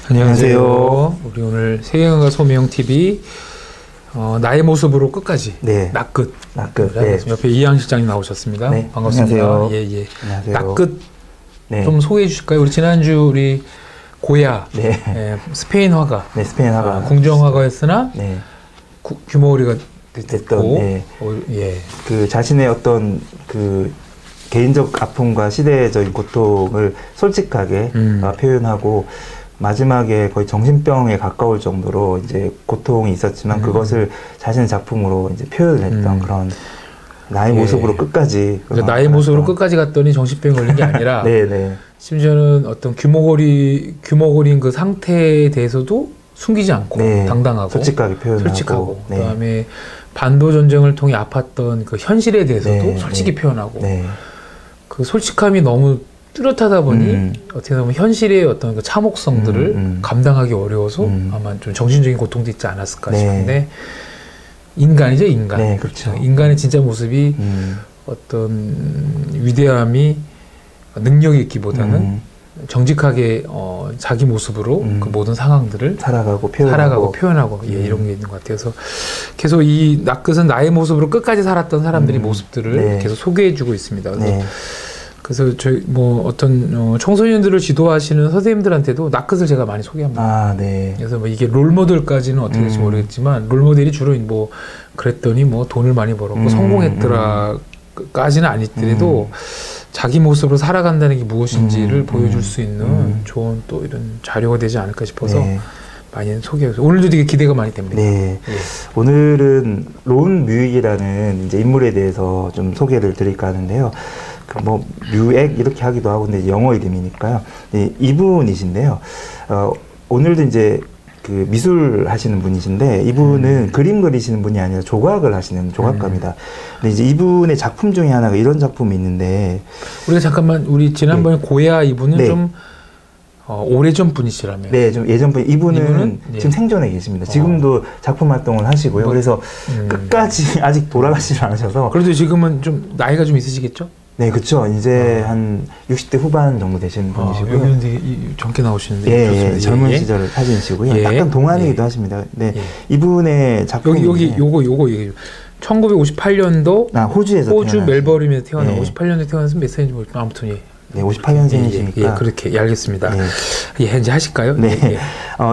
안녕하세요. 우리 오늘 세경과 소명 TV 나의 모습으로 끝까지 낯끝. 네. 옆에 이양 실장님 나오셨습니다. 네. 반갑습니다. 안녕하세요. 예. 안녕하세요. 낯끝 네. 좀 소개해 주실까요? 우리 지난주 우리 고야 스페인 화가, 스페인 화가 궁정 화가였으나 규모리가 됐던 그 자신의 어떤 그 개인적 아픔과 시대적인 고통을 솔직하게 표현하고 마지막에 거의 정신병에 가까울 정도로 이제 고통이 있었지만 그것을 자신의 작품으로 이제 표현을 했던 그런 나의 모습으로 끝까지. 그러니까 나의 모습으로 끝까지 갔더니 정신병이 걸린 게 아니라 심지어는 어떤 규모거린 그 상태에 대해서도 숨기지 않고 당당하고 솔직하게 표현하고 그다음에 반도 전쟁을 통해 아팠던 그 현실에 대해서도 솔직히 표현하고 그 솔직함이 너무 뚜렷하다 보니 어떻게 보면 현실의 어떤 그 참혹성들을 감당하기 어려워서 아마 좀 정신적인 고통도 있지 않았을까 싶은데 인간이죠, 인간. 네, 그렇죠. 인간의 진짜 모습이 어떤 위대함이 능력이 있기보다는 정직하게 자기 모습으로 그 모든 상황들을 살아가고 표현하고 이런 게 있는 것 같아요. 그래서 계속 이 낯끝은 나의 모습으로 끝까지 살았던 사람들의 모습들을 계속 소개해주고 있습니다. 그래서 저희 뭐 어떤 청소년들을 지도하시는 선생님들한테도 낯끝을 제가 많이 소개합니다. 그래서 뭐 이게 롤모델까지는 어떻게 될지 모르겠지만 롤모델이 주로 뭐 그랬더니 뭐 돈을 많이 벌었고 성공했더라까지는 아니더라도 자기 모습으로 살아간다는 게 무엇인지를 보여줄 수 있는 좋은 또 이런 자료가 되지 않을까 싶어서 많이 소개해서 오늘도 되게 기대가 많이 됩니다. 오늘은 론 뮤익이라는 이제 인물에 대해서 좀 소개를 드릴까 하는데요. 뭐 뮤액 이렇게 하기도 하고 근데 영어 이름이니까요. 이분이신데요. 오늘도 이제 그 미술 하시는 분이신데 이분은 그림 그리시는 분이 아니라 조각을 하시는 조각가입니다. 근데 이제 이분의 작품 중에 하나가 이런 작품이 있는데 우리가 잠깐만 우리 지난번에 고야 이분은 좀 오래전 분이시라면 좀 예전 분 이분은 지금 생존해 계십니다. 지금도 작품 활동을 하시고요. 그래서 끝까지 아직 돌아가시지 않으셔서 그래도 지금은 좀 나이가 좀 있으시겠죠? 네, 그렇죠. 이제 한 60대 후반 정도 되시는 분이시고요. 여기는 되게 젊게 나오시는데 젊은 시절 사진이시고요. 약간 동안이기도 하십니다. 이분의 작품 요거 1958년도 호주에서 호주 멜버른에서 태어나 58년도에 태어나서 몇 살인지 모르겠지만 아무튼 58년생이시니까 그렇게 알겠습니다. 이제 하실까요?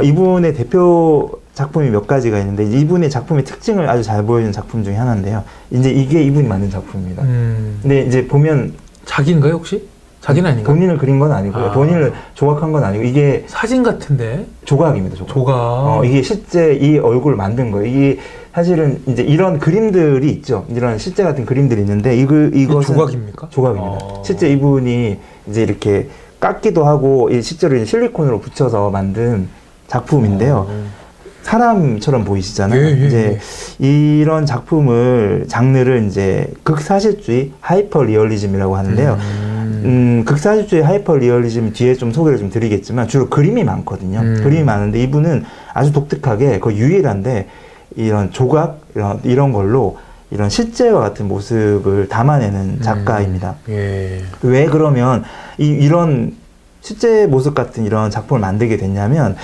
이분의 대표 작품이 몇 가지가 있는데 이분의 작품의 특징을 아주 잘 보여주는 작품 중에 하나인데요. 이제 이게 이분이 만든 작품입니다. 근데 이제 보면 자기인가요 혹시? 자기는 아닌가요? 본인을 그린 건 아니고요. 본인을 조각한 건 아니고 이게 사진 같은데 조각입니다. 조각. 이게 실제 이 얼굴을 만든 거예요. 이게 사실은 이제 이런 그림들이 있죠. 이런 실제 같은 그림들이 있는데 이것은 조각입니까? 조각입니다. 실제 이분이 이제 이렇게 깎기도 하고 실제로 실리콘으로 붙여서 만든 작품인데요. 사람처럼 보이시잖아요. 이제 이런 장르를 이제 극사실주의 하이퍼 리얼리즘이라고 하는데요. 극사실주의 하이퍼 리얼리즘 뒤에 좀 소개를 좀 드리겠지만 주로 그림이 많거든요. 그림이 많은데 이분은 아주 독특하게 거의 유일한데 이런 조각 이런 걸로 이런 실제와 같은 모습을 담아내는 작가입니다. 왜 그러면 이런 실제 모습 같은 이런 작품을 만들게 됐냐면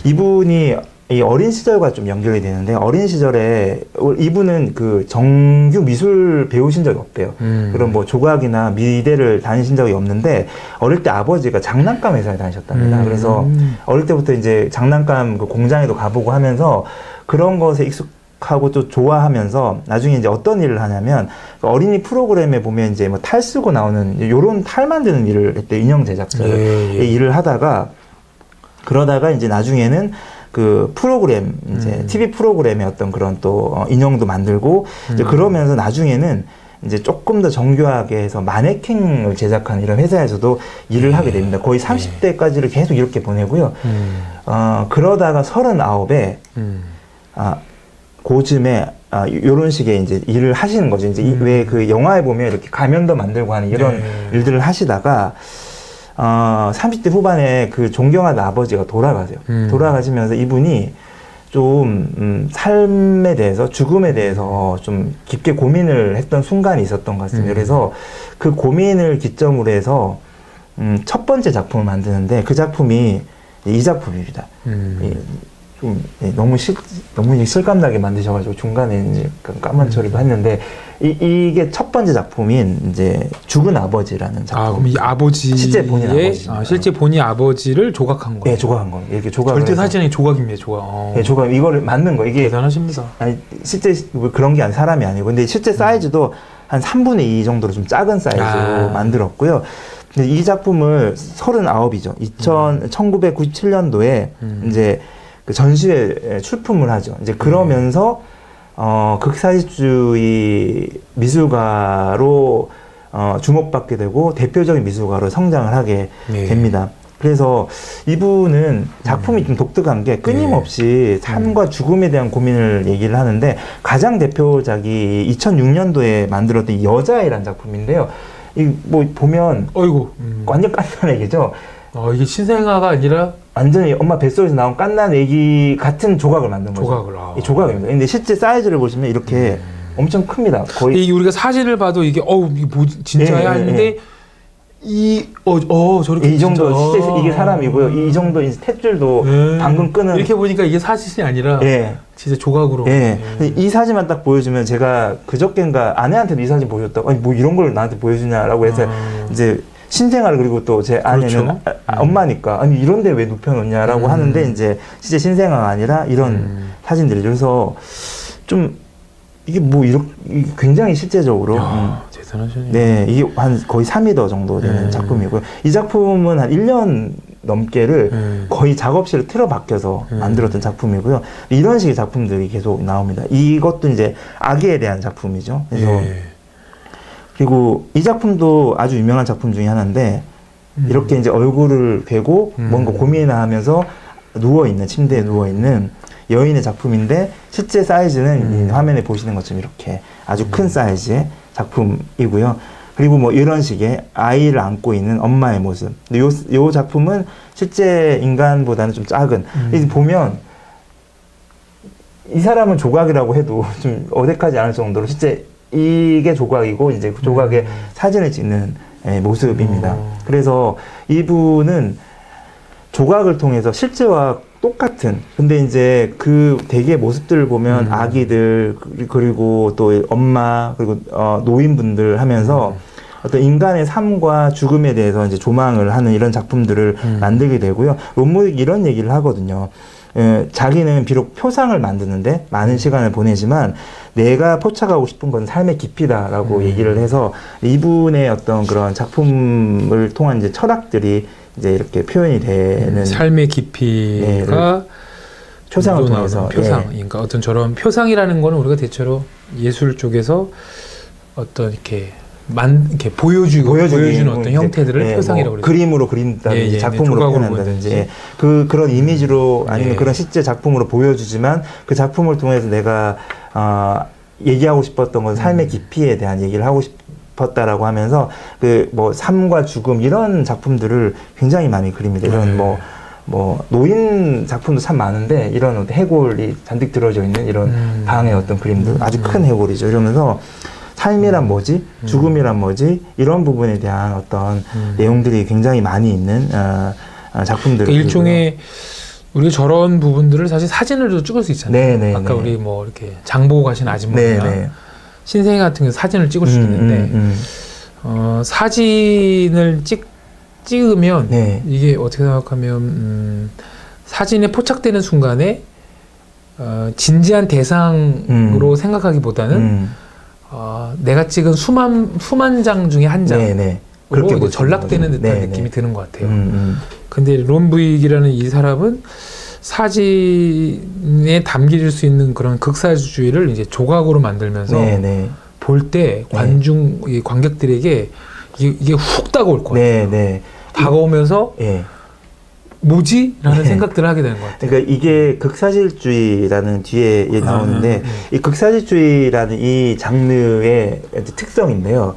이분이 이 어린 시절과 좀 연결이 되는데 어린 시절에 이분은 그 정규 미술 배우신 적이 없대요. 그런 뭐 조각이나 미대를 다니신 적이 없는데 어릴 때 아버지가 장난감 회사에 다니셨답니다. 그래서 어릴 때부터 이제 장난감 그 공장에도 가보고 하면서 그런 것에 익숙하고 또 좋아하면서 나중에 이제 어떤 일을 하냐면 어린이 프로그램에 보면 이제 뭐 탈 쓰고 나오는 요런 탈 만드는 일을 했대. 인형 제작자를 일을 하다가 그러다가 이제 나중에는 그 프로그램 이제 TV 프로그램의 어떤 그런 또 인형도 만들고 이제 그러면서 나중에는 이제 조금 더 정교하게 해서 마네킹을 제작하는 이런 회사에서도 일을 하게 됩니다. 거의 30대까지를 계속 이렇게 보내고요. 그러다가 39에 고즘에 요런 식의 이제 일을 하시는 거죠. 이제 왜 그 영화에 보면 이렇게 가면도 만들고 하는 이런 일들을 하시다가 30대 후반에 그 존경하던 아버지가 돌아가세요. 돌아가시면서 이분이 좀 삶에 대해서 죽음에 대해서 좀 깊게 고민을 했던 순간이 있었던 것 같습니다. 그래서 그 고민을 기점으로 해서 첫 번째 작품을 만드는데 그 작품이 이 작품입니다. 좀 너무 실감나게 만드셔가지고 중간에 까만 처리도 했는데 이게 첫 번째 작품인 이제 죽은 아버지라는 작품. 아, 그럼 이 아버지 실제 본인 아버지. 실제 본인 아버지를 조각한 거예요. 네, 조각한 거. 이렇게 조각. 절대 사진이 조각입니다. 조각. 네, 조각. 이거를 맞는 거. 이게 대단하십니다. 아니, 실제 뭐 그런 게 아니 사람이 아니고, 근데 실제 사이즈도 한 3분의 2 정도로 좀 작은 사이즈로 만들었고요. 근데 이 작품을 39이죠. 1997년도에 이제 그 전시회 출품을 하죠. 이제 그러면서 극사실주의 미술가로 주목받게 되고 대표적인 미술가로 성장을 하게 됩니다. 그래서 이분은 작품이 좀 독특한 게 끊임없이 삶과 죽음에 대한 고민을 얘기를 하는데 가장 대표작이 2006년도에 만들었던 이 여자애라는 작품인데요. 이 뭐 보면 어이구 완전 깐난 애기죠. 이게 신생아가 아니라 완전히 엄마 뱃속에서 나온 깐난 애기 같은 조각을 만든 거죠. 조각을. 이 조각입니다. 근데 실제 사이즈를 보시면 이렇게 엄청 큽니다. 거의 이게 우리가 사진을 봐도 이게 이게 뭐 진짜야 했는데 저렇게 이 정도 실제 이게 사람이고요. 이 정도 이제 탯줄도 방금 끄는 이렇게 보니까 이게 사진이 아니라 진짜 조각으로. 이 사진만 딱 보여주면 제가 그저께인가 아내한테도 이 사진 보여줬다고 아니 뭐 이런 걸 나한테 보여주냐라고 해서 이제 신생아를 그리고 또 제 아내는 그렇죠. 엄마니까 아니 이런데 왜 눕혀놓냐라고 하는데 이제 실제 신생아가 아니라 이런 사진들이 그래서 좀 이게 뭐 이렇게 굉장히 실제적으로 대단하시네요. 네, 이게 한 거의 3m 정도 되는 작품이고요. 이 작품은 한 1년 넘게를 거의 작업실을 틀어박혀서 만들었던 작품이고요. 이런 식의 작품들이 계속 나옵니다. 이것도 이제 아기에 대한 작품이죠. 그래서 그리고 이 작품도 아주 유명한 작품 중에 하나인데 이렇게 이제 얼굴을 괴고 뭔가 고민을 하면서 누워있는 침대에 누워있는 여인의 작품인데 실제 사이즈는 이 화면에 보시는 것처럼 이렇게 아주 큰 사이즈의 작품이고요. 그리고 뭐 이런 식의 아이를 안고 있는 엄마의 모습. 근데 요 작품은 실제 인간보다는 좀 작은. 보면 이 사람은 조각이라고 해도 좀 어색하지 않을 정도로 실제 이게 조각이고 이제 그 조각에 사진을 찍는 모습입니다. 그래서 이분은 조각을 통해서 실제와 똑같은 근데 이제 그 대개 모습들을 보면 아기들 그리고 또 엄마 그리고 노인분들 하면서 어떤 인간의 삶과 죽음에 대해서 이제 조망을 하는 이런 작품들을 만들게 되고요. 론무익이 이런 얘기를 하거든요. 자기는 비록 표상을 만드는데 많은 시간을 보내지만 내가 포착하고 싶은 건 삶의 깊이다라고 얘기를 해서 이분의 어떤 그런 작품을 통한 이제 철학들이 이제 이렇게 표현이 되는 삶의 깊이가 표상을 통해서 표상, 그러니까 어떤 저런 표상이라는 거는 우리가 대체로 예술 쪽에서 어떤 이렇게 이렇게 보여주는 어떤 형태들을 표상이라고 그러죠. 그림으로 그린다든지 작품으로 표현한다든지 그런 이미지로 아니면 그런 실제 작품으로 보여주지만 그 작품을 통해서 내가 얘기하고 싶었던 건 삶의 깊이에 대한 얘기를 하고 싶었다라고 하면서 그 뭐 삶과 죽음 이런 작품들을 굉장히 많이 그립니다. 이런 뭐 노인 작품도 참 많은데 이런 해골이 잔뜩 들어져 있는 이런 방의 어떤 그림들 아주 큰 해골이죠. 이러면서 삶이란 뭐지? 죽음이란 뭐지? 이런 부분에 대한 어떤 내용들이 굉장히 많이 있는 작품들. 그러니까 일종의 우리가 저런 부분들을 사실 사진으로도 찍을 수 있잖아요. 네네, 아까 우리 뭐 이렇게 장 보고 가신 아주머니나 네네. 신생아 같은 경우 사진을 찍을 수 있는데 사진을 찍으면 이게 어떻게 생각하면 사진에 포착되는 순간에 진지한 대상으로 생각하기보다는 내가 찍은 수만 장 중에 한 장으로 그렇게 전락되는 듯한 느낌이 드는 것 같아요. 근데 론무익이라는 이 사람은 사진에 담길 수 있는 그런 극사주의를 이제 조각으로 만들면서 볼 때 관객들에게 이게 훅 다가올 거예요. 다가오면서 뭐지? 라는 생각들을 하게 되는 것 같아요. 그러니까 이게 극사실주의라는 뒤에 나오는데 이 극사실주의라는 이 장르의 특성인데요.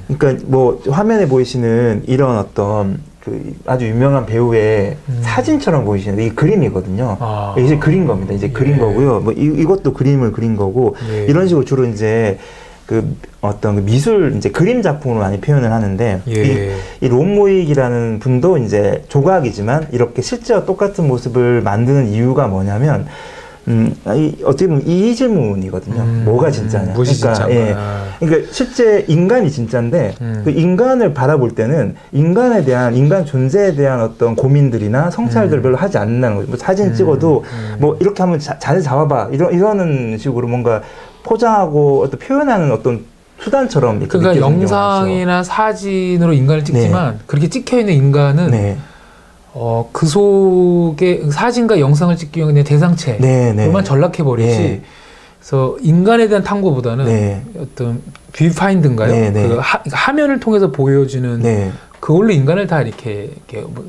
그러니까 뭐 화면에 보이시는 이런 어떤 그 아주 유명한 배우의 사진처럼 보이시는데 이게 그림이거든요. 이제 그린 겁니다. 이제 그린 거고요. 뭐 이것도 그림을 그린 거고 이런 식으로 주로 이제 그 어떤 그 미술 이제 그림 작품으로 많이 표현을 하는데 예. 이 롬무익이라는 분도 이제 조각이지만 이렇게 실제와 똑같은 모습을 만드는 이유가 뭐냐면 어떻게 보면 이 질문이거든요. 뭐가 진짜냐. 무엇이 그러니까, 진짜냐. 예. 그러니까 실제 인간이 진짜인데 그 인간을 바라볼 때는 인간에 대한 인간 존재에 대한 어떤 고민들이나 성찰들을 별로 하지 않는다는 거죠. 뭐 사진 찍어도 뭐 이렇게 한번 자세 잡아봐 이러는 식으로 뭔가 포장하고 어떤 표현하는 어떤 수단처럼 이렇게 그러니까 영상이나 사진으로 인간을 찍지만 네. 그렇게 찍혀 있는 인간은 네. 그 속에 사진과 영상을 찍기 위한 그냥 대상체 네, 네. 그만 전락해 버리지. 네. 그래서 인간에 대한 탐구보다는 네. 어떤 뷰파인드인가요? 네, 네. 그 화면을 통해서 보여지는 네. 그걸로 인간을 다 이렇게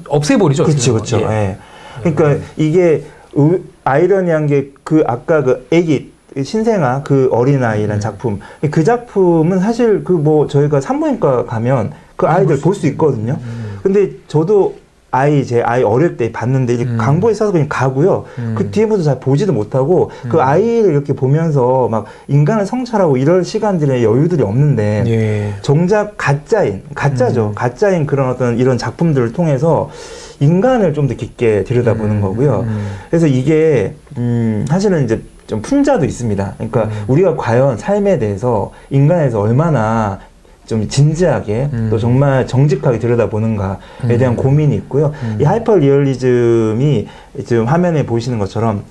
없애버리죠. 그렇죠, 그렇죠. 예. 예. 그러니까 이게 아이러니한 게 그 아까 그 애기 신생아 그 어린아이라는 작품 그 작품은 사실 그 뭐 저희가 산부인과 가면 그 아이들 볼 수 있거든요. 근데 저도 제 아이 어릴 때 봤는데 이제 광고에 써서 그냥 가고요. 그 뒤에부터 잘 보지도 못하고 그 아이를 이렇게 보면서 막 인간을 성찰하고 이럴 시간들의 여유들이 없는데 예. 정작 가짜죠. 가짜인 그런 어떤 이런 작품들을 통해서 인간을 좀 더 깊게 들여다보는 거고요. 그래서 이게 사실은 이제 좀 풍자도 있습니다. 그러니까 우리가 과연 삶에 대해서 인간에서 얼마나 좀 진지하게 또 정말 정직하게 들여다보는가에 대한 고민이 있고요. 이 하이퍼 리얼리즘이 지금 화면에 보이시는 것처럼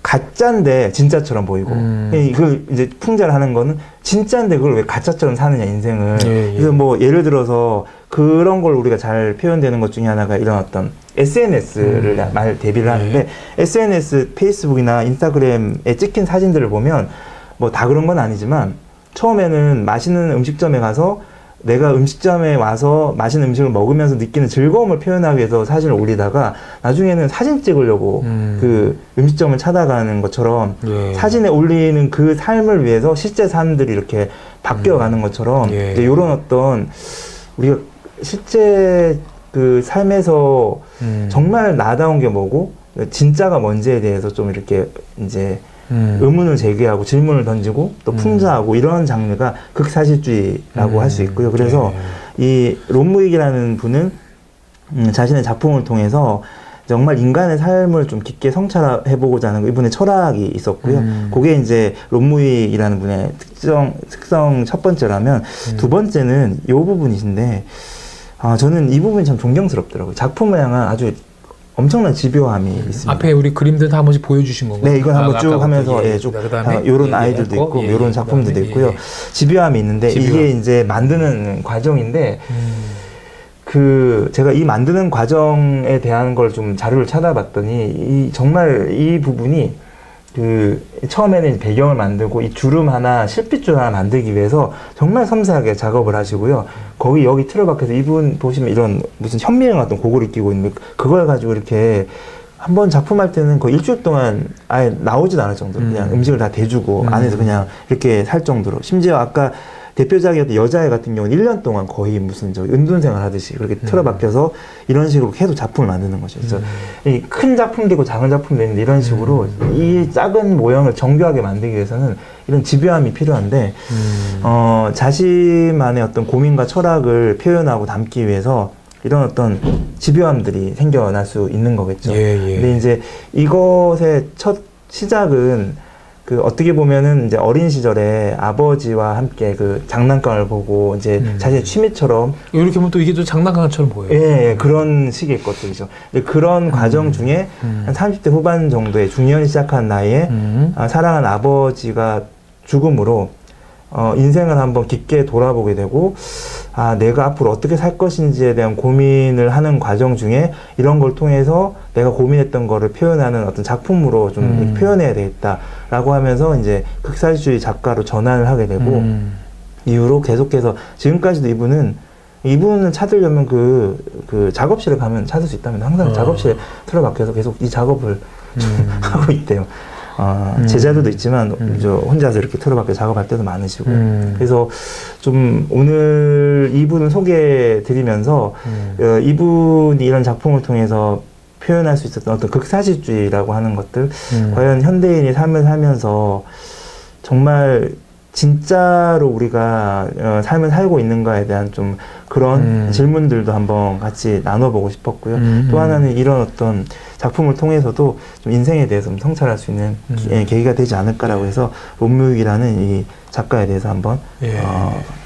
가짜인데 진짜처럼 보이고 이걸 이제 풍자를 하는 거는 진짜인데 그걸 왜 가짜처럼 사느냐 인생을. 예, 예. 그래서 뭐 예를 들어서 그런 걸 우리가 잘 표현되는 것 중에 하나가 이런 어떤 SNS를 말 대비를 하는데 SNS, 페이스북이나 인스타그램에 찍힌 사진들을 보면 뭐 다 그런 건 아니지만 처음에는 맛있는 음식점에 가서 내가 음식점에 와서 맛있는 음식을 먹으면서 느끼는 즐거움을 표현하기 위해서 사진을 올리다가 나중에는 사진 찍으려고 그 음식점을 찾아가는 것처럼 예. 사진에 올리는 그 삶을 위해서 실제 사람들이 이렇게 바뀌어가는 것처럼 예. 이런 어떤 우리가 실제 그 삶에서 정말 나다운 게 뭐고 진짜가 뭔지에 대해서 좀 이렇게 이제 의문을 제기하고 질문을 던지고 또 풍자하고 이런 장르가 극사실주의라고 할 수 있고요. 그래서 이 롬무익이라는 분은 자신의 작품을 통해서 정말 인간의 삶을 좀 깊게 성찰해보고자 하는 이분의 철학이 있었고요. 그게 이제 롬무익이라는 분의 특성 첫 번째라면 두 번째는 이 부분이신데 저는 이 부분이 참 존경스럽더라고요. 작품을 향한 아주 엄청난 집요함이 있습니다. 앞에 우리 그림들 다 한 번씩 보여주신 건가요? 네, 이건 한번 쭉 하면서 쭉 요런 아이들도 있고 요런 작품들도 있고요. 집요함이 있는데 이게 이제 만드는 과정인데 제가 이 만드는 과정에 대한 걸 좀 자료를 찾아봤더니 정말 이 부분이 처음에는 배경을 만들고 이 주름 하나, 실핏줄 하나 만들기 위해서 정말 섬세하게 작업을 하시고요. 여기 틀어박혀서 이분 보시면 이런 무슨 현미경 같은 고글을 끼고 있는데 그걸 가지고 이렇게 한번 작품할 때는 거의 일주일 동안 아예 나오지도 않을 정도로 그냥 음식을 다 대주고 안에서 그냥 이렇게 살 정도로 심지어 아까 대표작이었던 여자애 같은 경우는 1년 동안 거의 무슨 은둔생활 하듯이 그렇게 틀어박혀서 이런 식으로 계속 작품을 만드는 거죠. 그래서 이 큰 작품도 있고 작은 작품도 있는데 이런 식으로 이 작은 모형을 정교하게 만들기 위해서는 이런 집요함이 필요한데 자신만의 어떤 고민과 철학을 표현하고 담기 위해서 이런 어떤 집요함들이 생겨날 수 있는 거겠죠. 근데 이제 이것의 첫 시작은 어떻게 보면은 이제 어린 시절에 아버지와 함께 장난감을 보고 이제 자신의 취미처럼 이렇게 보면 또 이게 좀 장난감처럼 보여요. 예, 그런 식의 것들이죠. 그런 과정 중에 한 30대 후반 정도에 중년이 시작한 나이에 사랑하는 아버지가 죽음으로 인생을 한번 깊게 돌아보게 되고 내가 앞으로 어떻게 살 것인지에 대한 고민을 하는 과정 중에 이런 걸 통해서 내가 고민했던 거를 표현하는 어떤 작품으로 좀 표현해야 되겠다라고 하면서 이제 극사실주의 작가로 전환을 하게 되고 이후로 계속해서 지금까지도 이분을 찾으려면 그 작업실에 가면 찾을 수 있다면 항상 작업실에 틀어박혀서 계속 이 작업을 하고 있대요. 제자들도 있지만 혼자서 이렇게 틀어박혀 작업할 때도 많으시고 그래서 좀 오늘 이분을 소개해 드리면서 이분이 이런 작품을 통해서 표현할 수 있었던 어떤 극사실주의라고 하는 것들 과연 현대인이 삶을 살면서 정말 진짜로 우리가 삶을 살고 있는가에 대한 좀 그런 질문들도 한번 같이 나눠보고 싶었고요. 또 하나는 이런 어떤 작품을 통해서도 좀 인생에 대해서 좀 성찰할 수 있는 계기가 되지 않을까라고 해서 롬무익이라는 이 작가에 대해서 한번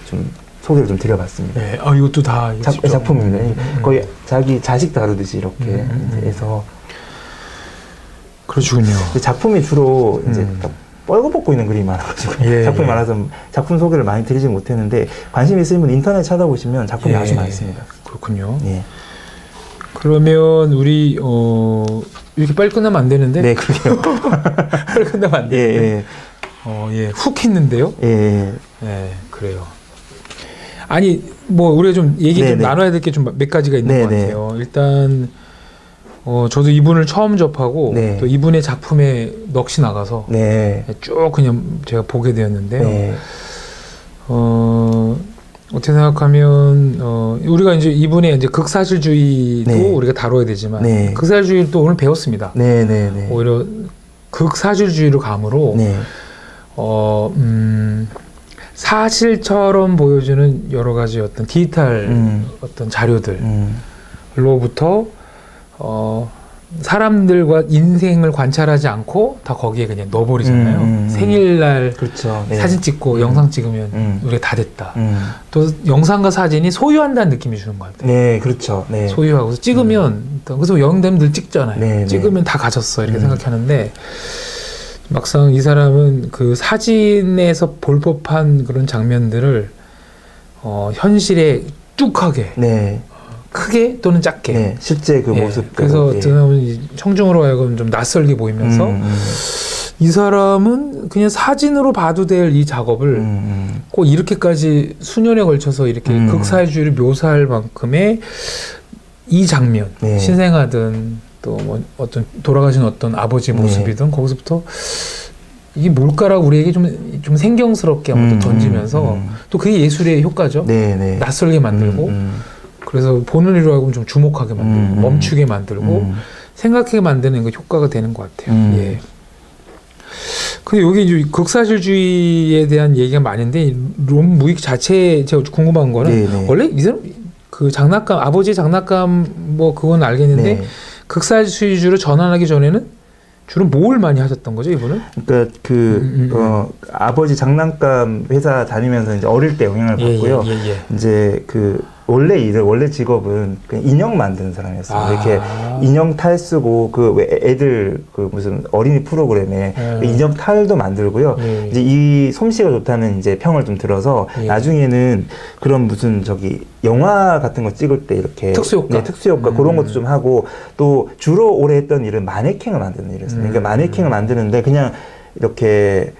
좀 소개를 좀 드려봤습니다. 예. 이것도 다 작품입니다. 거의 자기 자식 다루듯이 이렇게 해서. 그러시군요. 작품이 주로 이제 뻘거벗고 있는 그림이 많아가지고 작품이 많아서 작품 소개를 많이 드리지 못했는데 관심 있으신 분 인터넷 찾아보시면 작품이 아주 많습니다. 그렇군요. 그러면 우리 이렇게 빨리 끝나면 안 되는데? 네, 그래요. 빨리 끝나면 안 되는데. 훅 했는데요? 그래요. 아니 뭐 우리가 좀 얘기 좀 나눠야 될 게 좀 몇 가지가 있는 것 같아요. 일단 저도 이분을 처음 접하고 또 이분의 작품에 넋이 나가서 쭉 그냥 제가 보게 되었는데요. 어떻게 생각하면 우리가 이제 이분의 이제 극사실주의도 우리가 다뤄야 되지만 극사실주의를 또 오늘 배웠습니다. 오히려 극사실주의로 감으로 사실처럼 보여주는 여러 가지 어떤 디지털 어떤 자료들로부터 사람들과 인생을 관찰하지 않고 다 거기에 그냥 넣어버리잖아요. 생일날 그렇죠. 사진 찍고 영상 찍으면 우리가 다 됐다. 또 영상과 사진이 소유한다는 느낌이 주는 것 같아요. 네, 그렇죠. 소유하고 찍으면 그래서 여행 되면 늘 찍잖아요. 찍으면 다 가졌어 이렇게 생각하는데 막상 이 사람은 그 사진에서 볼 법한 그런 장면들을 현실에 뚝하게 크게 또는 작게 실제 그 모습 그래서 청중으로 하여금 좀 낯설게 보이면서 이 사람은 그냥 사진으로 봐도 될 이 작업을 꼭 이렇게까지 수년에 걸쳐서 이렇게 극사실주의를 묘사할 만큼의 이 장면 신생아든 또 뭐 어떤 돌아가신 어떤 아버지 모습이든 거기서부터 이게 뭘까라고 우리에게 좀 생경스럽게 한번 또 던지면서 또 그게 예술의 효과죠. 낯설게 만들고 그래서 보는 이로 하여금 좀 주목하게 만들고 멈추게 만들고 생각하게 만드는 그 효과가 되는 것 같아요. 근데 여기 이제 극사실주의에 대한 얘기가 많은데 롬무익 자체 제가 궁금한 거는 원래 이 사람 그 장난감 아버지 장난감 뭐 그건 알겠는데 극사실주의로 전환하기 전에는 주로 뭘 많이 하셨던 거죠, 이분은? 그러니까 아버지 장난감 회사 다니면서 이제 어릴 때 영향을 받고요. 이제 원래 직업은 그냥 인형 만드는 사람이었어요. 이렇게 인형 탈 쓰고 애들 무슨 어린이 프로그램에 인형 탈도 만들고요. 이제 이 솜씨가 좋다는 이제 평을 좀 들어서 나중에는 그런 무슨 영화 같은 거 찍을 때 이렇게 특수효과 그런 것도 좀 하고 또 주로 오래 했던 일은 마네킹을 만드는 일이었어요. 그러니까 마네킹을 만드는데 그냥 이렇게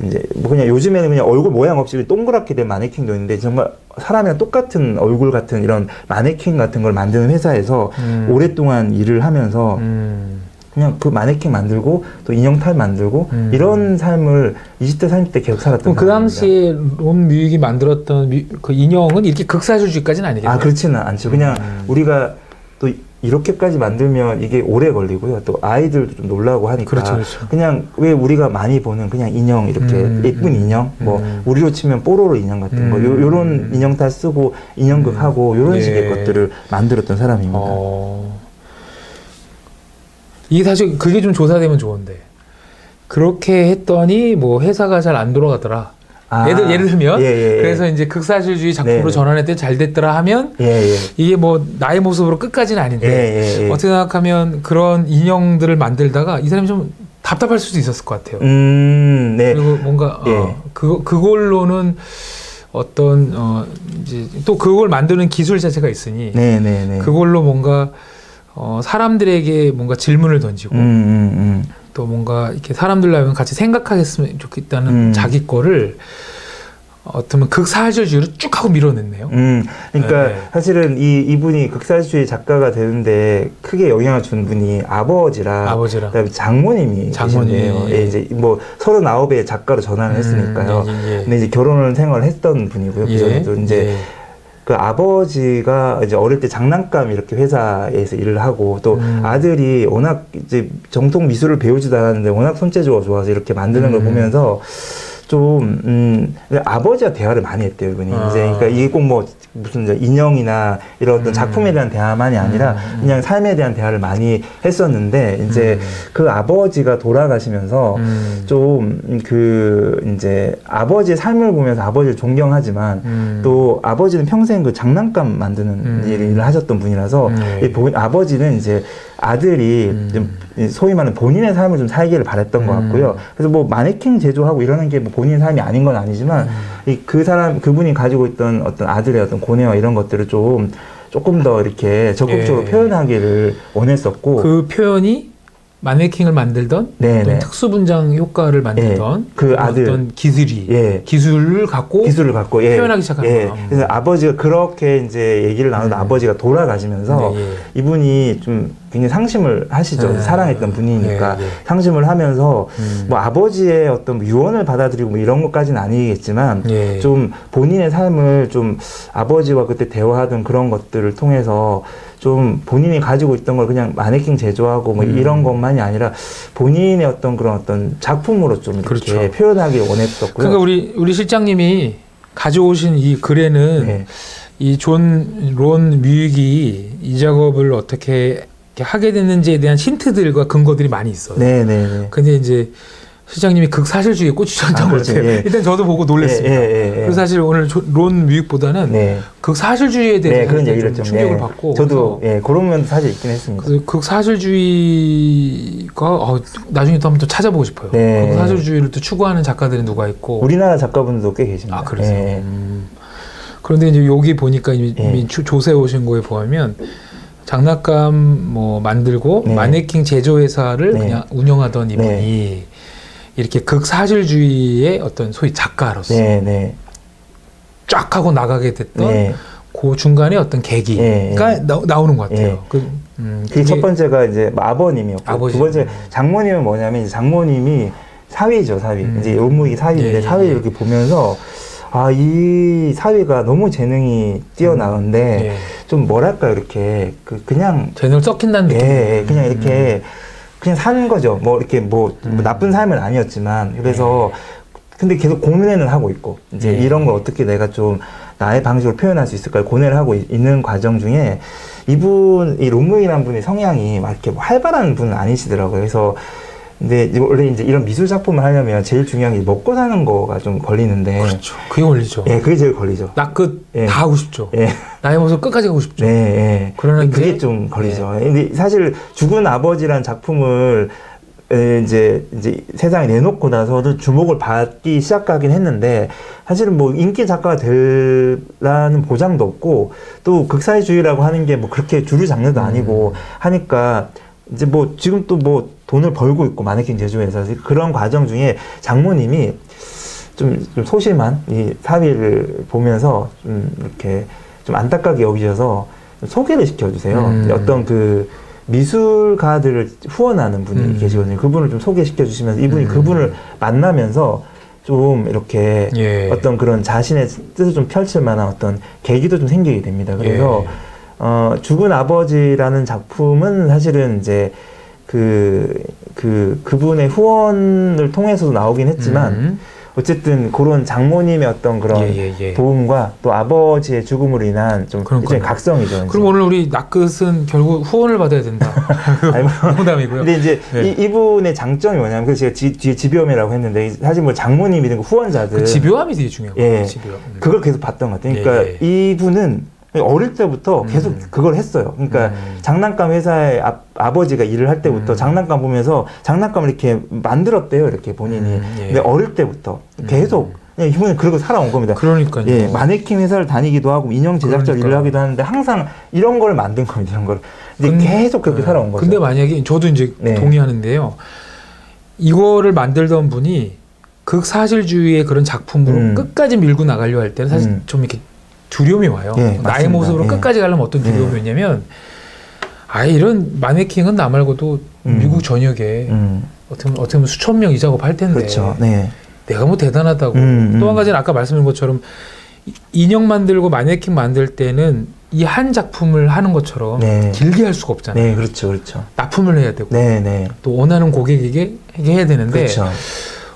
이제 그냥 요즘에는 그냥 얼굴 모양 없이 동그랗게 된 마네킹도 있는데 정말 사람이랑 똑같은 얼굴 같은 이런 마네킹 같은 걸 만드는 회사에서 오랫동안 일을 하면서 그냥 그 마네킹 만들고 또 인형탈 만들고 이런 삶을 20대 30대 계속 살았던 그 당시에 롬무익이 만들었던 그 인형은 이렇게 극사실주의까지는 아니겠죠? 그렇지는 않죠. 그냥 우리가 또 이렇게까지 만들면 이게 오래 걸리고요. 또 아이들도 좀 놀라고 하니까 그냥 왜 우리가 많이 보는 그냥 인형 이렇게 예쁜 인형 뭐 우리로 치면 뽀로로 인형 같은 거 요런 인형 다 쓰고 인형극 하고 요런 식의 것들을 만들었던 사람입니다. 이게 사실 그게 좀 조사되면 좋은데 그렇게 했더니 뭐 회사가 잘 안 돌아가더라. 예를 들면 그래서 이제 극사실주의 작품으로 전환했더니 잘 됐더라 하면 이게 뭐 나의 모습으로 끝까지는 아닌데 어떻게 생각하면 그런 인형들을 만들다가 이 사람이 좀 답답할 수도 있었을 것 같아요. 그리고 뭔가 그걸로는 어떤 이제 또 그걸 만드는 기술 자체가 있으니 그걸로 뭔가 사람들에게 뭔가 질문을 던지고 또 뭔가 이렇게 사람들과 같이 생각하겠으면 좋겠다는 자기 거를 어쩌면 극사실주의로 쭉 하고 밀어냈네요. 그러니까 사실은 이분이 극사실주의 작가가 되는데 크게 영향을 준 분이 아버지랑 그다음에 장모님이 계신데요. 이제 뭐 39의 작가로 전환을 했으니까요. 근데 이제 결혼을 생활을 했던 분이고요. 그전에도 이제 그 아버지가 이제 어릴 때 장난감 이렇게 회사에서 일을 하고 또 아들이 워낙 이제 정통 미술을 배우지도 않았는데 워낙 손재주가 좋아서 이렇게 만드는 걸 보면서 좀 아버지와 대화를 많이 했대요, 이분이. 이제 그러니까 이게 꼭 뭐 무슨 이제 인형이나 이런 어떤 작품에 대한 대화만이 아니라 그냥 삶에 대한 대화를 많이 했었는데 이제 그 아버지가 돌아가시면서 좀 이제 아버지의 삶을 보면서 아버지를 존경하지만 또 아버지는 평생 그 장난감 만드는 일을 하셨던 분이라서 아버지는 이제 아들이 좀 소위 말하는 본인의 삶을 좀 살기를 바랬던 것 같고요. 그래서 뭐 마네킹 제조하고 이러는 게 뭐 본인의 삶이 아닌 건 아니지만 그분이 가지고 있던 어떤 아들의 어떤 고뇌와 이런 것들을 조금 더 이렇게 적극적으로 표현하기를 원했었고 그 표현이 마네킹을 만들던 어떤 특수분장 효과를 만들던 그 아들 어떤 기술을 갖고 표현하기 시작한 거예요. 그래서 아버지가 그렇게 이제 얘기를 나누다 아버지가 돌아가시면서 이분이 좀 굉장히 상심을 하시죠. 사랑했던 분이니까 상심을 하면서 뭐 아버지의 어떤 유언을 받아들이고 뭐 이런 것까지는 아니겠지만 좀 본인의 삶을 좀 아버지와 그때 대화하던 그런 것들을 통해서 좀 본인이 가지고 있던 걸 그냥 마네킹 제조하고 뭐 이런 것만이 아니라 본인의 어떤 그런 어떤 작품으로 좀 이렇게 표현하기 원했었고요. 그러니까 우리 실장님이 가져오신 이 글에는 이 존 론 뮤익이 이 작업을 어떻게 하게 됐는지에 대한 힌트들과 근거들이 많이 있어요. 근데 이제 실장님이 극사실주의에 꽂히셨던 것 같아요. 일단 저도 보고 놀랐습니다. 그래서 사실 오늘 론 뮤익보다는 극사실주의에 대해서 그런 얘기를 좀 충격을 받고 저도 그런 면도 사실 있긴 했습니다. 그래서 극사실주의가 나중에 또 한번 또 찾아보고 싶어요. 극사실주의를 또 추구하는 작가들이 누가 있고 우리나라 작가분들도 꽤 계십니다. 아 그래서 그런데 이제 여기 보니까 이미 조세 오신 거에 보면 장난감 뭐 만들고 마네킹 제조 회사를 그냥 운영하던 이분이 이렇게 극사실주의의 어떤 소위 작가로서 쫙 하고 나가게 됐던 그 중간에 어떤 계기가 나오는 것 같아요. 그 첫 번째가 이제 아버님이었고 두 번째 장모님은 뭐냐면 이제 장모님이 사위죠, 사위. 이제 롬무익이 사위인데 사위를 이렇게 보면서 이 사위가 너무 재능이 뛰어나는데 좀 뭐랄까 이렇게 그냥 재능을 썩힌다는 느낌. 그냥 이렇게 그냥 사는 거죠. 뭐 이렇게 뭐 나쁜 삶은 아니었지만 그래서 근데 계속 고민을 하고 있고 이제 이런 걸 어떻게 내가 좀 나의 방식으로 표현할 수 있을까 고뇌를 하고 있는 과정 중에 이 롬무익이라는 분의 성향이 막 이렇게 활발한 분은 아니시더라고요. 그래서 근데 원래 이제 이런 미술 작품을 하려면 제일 중요한 게 먹고 사는 거가 좀 걸리는데. 그렇죠. 그게 걸리죠. 그게 제일 걸리죠. 다 하고 싶죠. 나의 모습 끝까지 가고 싶죠. 그러는데 그게 좀 걸리죠. 근데 사실 죽은 아버지란 작품을 이제 세상에 내놓고 나서도 주목을 받기 시작하긴 했는데 사실은 뭐 인기 작가가 되라는 보장도 없고 또 극사실주의라고 하는 게 뭐 그렇게 주류 장르도 아니고 하니까 이제 뭐 지금 또 뭐 돈을 벌고 있고 마네킹 제조회사 그런 과정 중에 장모님이 좀 소심한 이 사위를 보면서 좀 이렇게 좀 안타깝게 여기셔서 소개를 시켜주세요. 어떤 그 미술가들을 후원하는 분이 계시거든요. 그분을 좀 소개시켜 주시면서 이분이 그분을 만나면서 좀 이렇게 어떤 그런 자신의 뜻을 좀 펼칠 만한 어떤 계기도 좀 생기게 됩니다. 그래서 죽은 아버지라는 작품은 사실은 이제 그분의 후원을 통해서도 나오긴 했지만 어쨌든 그런 장모님의 어떤 그런 도움과 또 아버지의 죽음으로 인한 좀 일종의 각성이죠. 그럼 오늘 우리 낚끝은 결국 후원을 받아야 된다. 농담이고요. 근데 이제 이분의 장점이 뭐냐면 그래서 제가 뒤에 집요함이라고 했는데 사실 뭐 장모님이든 후원자들 그 집요함이 되게 중요해요. 그걸 계속 봤던 것 같아요. 그러니까 이분은 어릴 때부터 계속 그걸 했어요. 그러니까 장난감 회사에 아버지가 일을 할 때부터 장난감 보면서 장난감을 이렇게 만들었대요. 이렇게 본인이. 근데 어릴 때부터 계속 이분은 그러고 살아온 겁니다. 그러니까요. 마네킹 회사를 다니기도 하고 인형 제작자 일을 하기도 하는데 항상 이런 걸 만든 겁니다. 이런 걸. 근데 계속 그렇게 살아온 거죠. 근데 만약에 저도 이제 동의하는데요. 이거를 만들던 분이 극사실주의의 그런 작품으로 끝까지 밀고 나가려 할 때는 사실 좀 이렇게 두려움이 와요. 나의 모습으로 끝까지 가려면 어떤 두려움이 있냐면 이런 마네킹은 나 말고도 미국 전역에 어떻게 보면 수천 명 이 작업 할 텐데 내가 뭐 대단하다고 또 한 가지는 아까 말씀드린 것처럼 인형 만들고 마네킹 만들 때는 이 한 작품을 하는 것처럼 길게 할 수가 없잖아요. 그렇죠. 납품을 해야 되고 또 원하는 고객에게 해야 되는데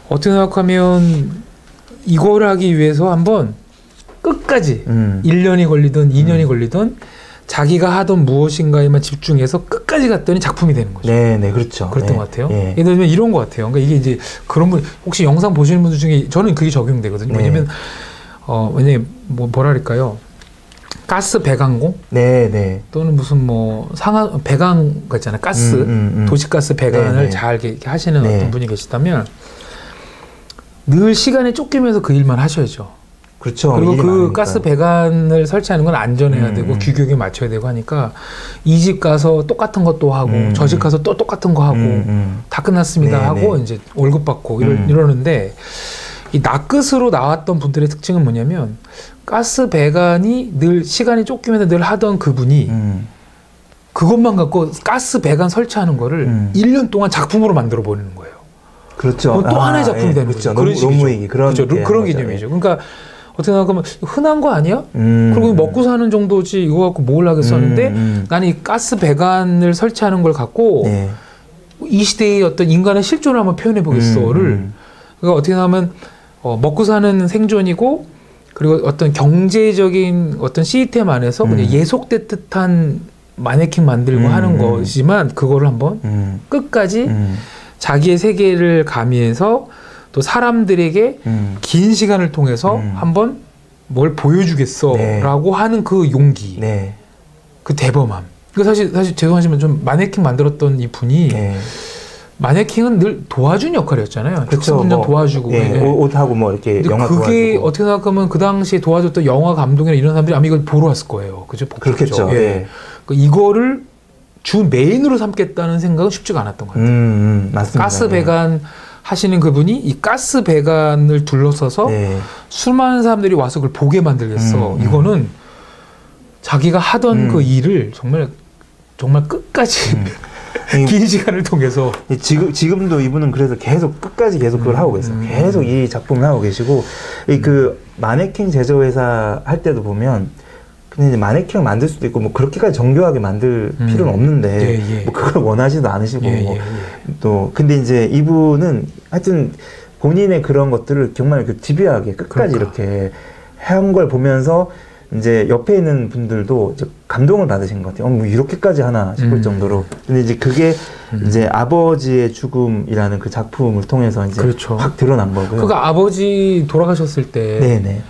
어떻게 생각하면 이걸 하기 위해서 한번 끝까지 1년이 걸리든 2년이 걸리든 자기가 하던 무엇인가에만 집중해서 끝까지 갔더니 작품이 되는 거죠. 네, 네, 그렇죠. 그랬던 네, 것 같아요. 네. 예를 들면 이런 것 같아요. 그러니까 이게 이제 그런 분, 혹시 영상 보시는 분들 중에 저는 그게 적용되거든요. 네. 왜냐면, 왜냐면 뭐랄까요. 가스 배관공? 네, 네. 또는 무슨 뭐 배관 같잖아요. 가스, 도시가스 배관을 네, 네. 잘 이렇게 하시는 네. 어떤 분이 계시다면 늘 시간에 쫓기면서 그 일만 하셔야죠. 그렇죠. 그리고 그 많으니까요. 가스 배관을 설치하는 건 안전해야 되고 규격에 맞춰야 되고 하니까 이 집 가서 똑같은 것도 하고 저 집 가서 또 똑같은 거 하고 다 끝났습니다 네, 하고 네. 이제 월급 받고 이러는데 이 낚끝으로 나왔던 분들의 특징은 뭐냐면 가스 배관이 늘 시간이 쫓기면서 늘 하던 그분이 그것만 갖고 가스 배관 설치하는 거를 1년 동안 작품으로 만들어 버리는 거예요. 그렇죠. 또 하나의 작품이 되는 그렇죠. 거죠. 그런 논문이기 그런 그렇죠. 그런 개념이죠. 그러니까 어떻게 생각하면 흔한 거 아니야? 그리고 먹고 사는 정도지 이거 갖고 뭘 하겠었는데 나는 이 가스 배관을 설치하는 걸 갖고 네. 이 시대의 어떤 인간의 실존을 한번 표현해 보겠어를 그러니까 어떻게 하면 먹고 사는 생존이고 그리고 어떤 경제적인 어떤 시스템 안에서 그냥 예속된 듯한 마네킹 만들고 하는 거지만 그거를 한번 끝까지 자기의 세계를 가미해서 또 사람들에게 긴 시간을 통해서 한번 뭘 보여주겠어라고 하는 그 용기, 네. 그 대범함. 그 사실 죄송하지만 좀 마네킹 만들었던 이 분이 네. 마네킹은 늘 도와준 역할이었잖아요. 그렇죠. 특수분장 도와주고 네. 옷하고 뭐 이렇게 근데 영화 그게 도와주고. 어떻게 생각하면 그 당시에 도와줬던 영화 감독이나 이런 사람들이 아마 이걸 보러 왔을 거예요. 그죠? 그렇겠죠. 예. 네. 이거를 주 메인으로 삼겠다는 생각은 쉽지가 않았던 것 같아요. 맞습니다. 가스 배관 하시는 그분이 이 가스 배관을 둘러서서 네. 수많은 사람들이 와서 그걸 보게 만들겠어. 이거는 자기가 하던 그 일을 정말 끝까지 긴 시간을 통해서 지금도 이분은 그래서 끝까지 그걸 하고 계세요. 계속 이 작품을 하고 계시고 그 마네킹 제조회사 할 때도 보면 근데 이제 마네킹을 만들 수도 있고 뭐 그렇게까지 정교하게 만들 필요는 없는데 뭐 그걸 원하지도 않으시고 또 근데 이제 이분은 하여튼 본인의 그런 것들을 정말 집요하게 끝까지 이렇게 한 걸 보면서 이제 옆에 있는 분들도 이제 감동을 받으신 것 같아요. 뭐 이렇게까지 하나 싶을 정도로. 근데 이제 그게 이제 아버지의 죽음이라는 그 작품을 통해서 이제 그렇죠. 확 드러난 거고요. 그러니까 아버지 돌아가셨을 때 네네.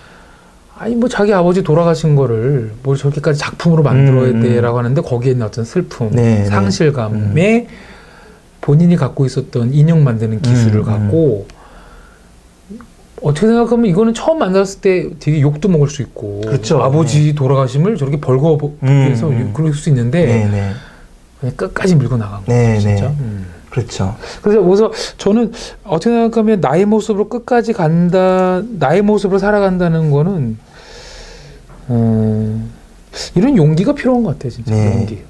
아니 뭐 자기 아버지 돌아가신 거를 뭘 저렇게까지 작품으로 만들어야 돼라고 하는데 거기에 있는 어떤 슬픔, 상실감에 본인이 갖고 있었던 인형 만드는 기술을 갖고 어떻게 생각하면 이거는 처음 만났을 때 되게 욕도 먹을 수 있고 그렇죠. 아버지 돌아가심을 저렇게 벌거해서 그럴 수 있는데 그냥 끝까지 밀고 나간 거죠. 진짜. 그렇죠. 그래서 저는 어떻게 생각하면 나의 모습으로 끝까지 간다, 나의 모습으로 살아간다는 거는 이런 용기가 필요한 것 같아요, 진짜. 용기.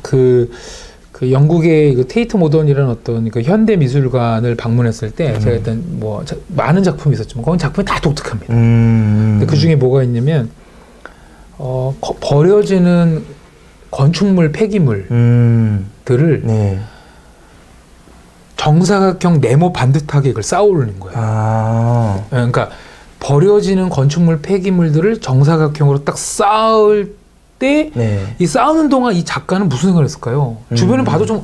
그 영국의 그 테이트 모던이라는 어떤 그 현대 미술관을 방문했을 때 제가 일단 뭐 많은 작품이 있었지만 거기 작품이 다 독특합니다. 근데 그 중에 뭐가 있냐면 버려지는 건축물 폐기물들을 정사각형 네모 반듯하게 이걸 쌓아 올리는 거예요. 그러니까 버려지는 건축물 폐기물들을 정사각형으로 딱 쌓을 때 이 쌓는 동안 이 작가는 무슨 생각을 했을까요? 주변에 봐도 좀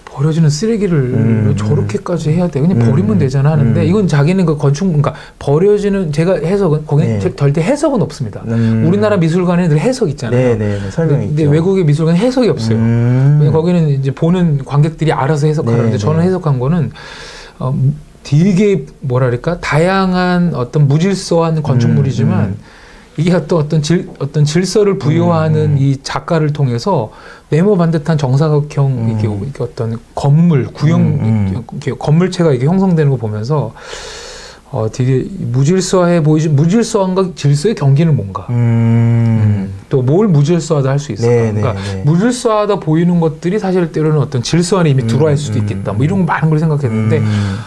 버려지는 쓰레기를 저렇게까지 해야 돼. 그냥 버리면 되잖아 하는데 이건 자기는 그 그러니까 버려지는 제가 해석은 거기 절대 해석은 없습니다. 우리나라 미술관에 늘 해석 있잖아요. 설명이 근데 있죠. 외국의 미술관 해석이 없어요. 거기는 이제 보는 관객들이 알아서 해석하는데 저는 해석한 거는 되게 뭐랄까 다양한 어떤 무질서한 건축물이지만 이게 어떤 질서를 부여하는 이 작가를 통해서 네모 반듯한 정사각형 이렇게 어떤 건물 구형 이렇게 건물체가 이렇게 형성되는 거 보면서 되게 무질서해 보이지 무질서함과 질서의 경계는 뭔가 또 뭘 무질서하다 할 수 있을까? 그러니까 무질서하다 보이는 것들이 사실 때로는 어떤 질서 안에 이미 들어와 있을 수도 있겠다. 뭐 이런 많은 걸 생각했는데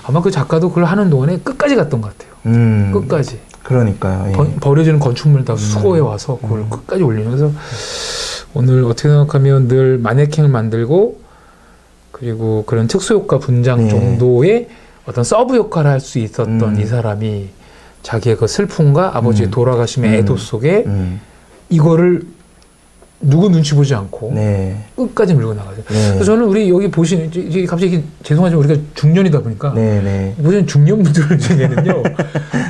아마 그 작가도 그걸 하는 동안에 끝까지 갔던 것 같아요. 끝까지. 그러니까요. 버려지는 건축물 다 수거해 와서 그걸 끝까지 올리면서 오늘 어떻게 생각하면 늘 마네킹을 만들고 그리고 그런 특수효과 분장 정도의 어떤 서브 역할을 할 수 있었던 이 사람이 자기의 그 슬픔과 아버지의 돌아가심의 애도 속에 이거를 누구 눈치 보지 않고 네. 끝까지 밀고 나가죠. 네. 그래서 저는 우리 여기 보시는 이게 갑자기 죄송하지만 우리가 중년이다 보니까 보시는 중년분들 중에는요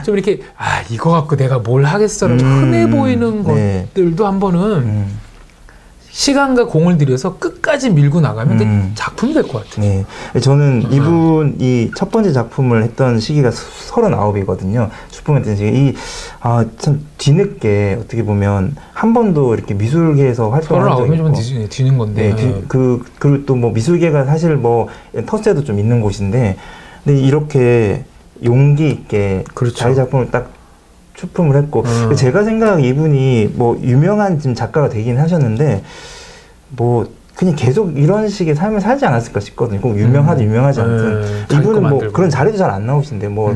좀 이렇게 이거 갖고 내가 뭘 하겠어라고 흔해 보이는 것들도 한 번은 시간과 공을 들여서 끝까지 밀고 나가면 그 작품이 될 것 같아요. 네. 저는 이분이 첫 번째 작품을 했던 시기가 39이거든요. 출품했던 시기. 참 뒤늦게 어떻게 보면 한 번도 이렇게 미술계에서 활동을 한 적이 있고. 39이면 뒤는 건데. 네. 그리고 또 뭐 미술계가 사실 뭐 텃세도 좀 있는 곳인데, 근데 이렇게 용기 있게 그렇죠. 자기 작품을 딱 출품을 했고 제가 생각하기에 이분이 뭐 유명한 지금 작가가 되긴 하셨는데 뭐 그냥 계속 이런 식의 삶을 살지 않았을까 싶거든요. 꼭 유명하든 유명하지 않든 이분은 뭐 그런 자리도 잘 안 나오신데 뭐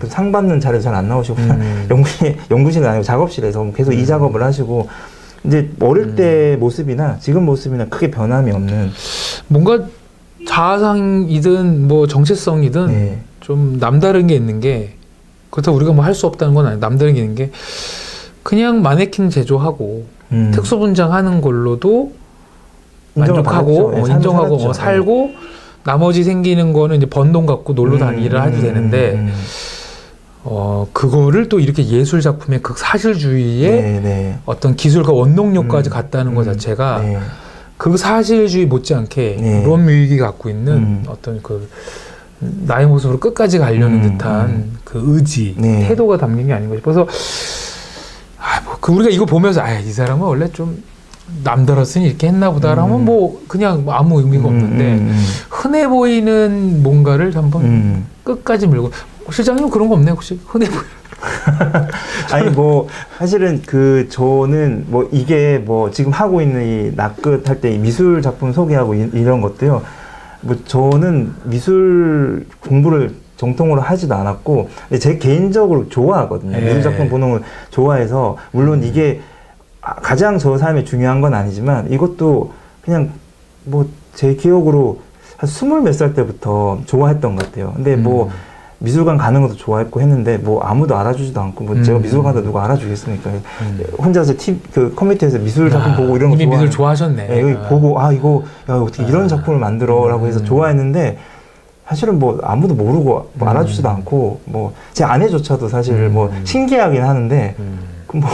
상 받는 자리도 잘 안 나오시고 그냥 연구실은 아니고 작업실에서 계속 이 작업을 하시고 이제 어릴 때 모습이나 지금 모습이나 크게 변함이 없는 뭔가 자아상이든 뭐 정체성이든 좀 남다른 게 있는 게 그렇다고 우리가 뭐 할 수 없다는 건 아니에요. 남다른 게 있는 게 그냥 마네킹 제조하고 특수 분장하는 걸로도 만족하고 인정하고 살고 나머지 생기는 거는 이제 번 돈 갖고 놀러 다니기를 해도 되는데 그거를 또 이렇게 예술 작품의 극사실주의의 어떤 기술과 원동력까지 갖다는 것 자체가 그 사실주의 못지않게 론 뮤익이 갖고 있는 어떤 그 나의 모습으로 끝까지 가려는 듯한 그 의지, 태도가 담긴 게 아닌가 싶어서 우리가 이거 보면서 이 사람은 원래 좀 남들었으니 이렇게 했나 보다라면 뭐 그냥 아무 의미가 없는데 흔해 보이는 뭔가를 한번 끝까지 밀고 실장님 그런 거 없나요 혹시? 흔해 보이는 아니 뭐 사실은 저는 뭐 이게 뭐 지금 하고 있는 이 낯끝 할 때 미술 작품 소개하고 이런 것도요 뭐 저는 미술 공부를 정통으로 하지도 않았고 제 개인적으로 좋아하거든요. 미술 작품 보는 걸 좋아해서 물론 이게 가장 저 삶에 중요한 건 아니지만 이것도 그냥 뭐 제 기억으로 한 20몇 살 때부터 좋아했던 것 같아요. 근데 뭐 미술관 가는 것도 좋아했고 했는데 뭐 아무도 알아주지도 않고 뭐 제가 미술관 가도 누가 알아주겠습니까? 혼자서 컴퓨터에서 미술 작품 보고 이런 거 이미 미술 좋아하셨네. 여기 보고 이거 어떻게 이런 작품을 만들어라고 해서 좋아했는데 사실은 뭐 아무도 모르고 뭐 알아주지도 않고 뭐 제 아내조차도 사실 뭐 신기하긴 하는데 뭐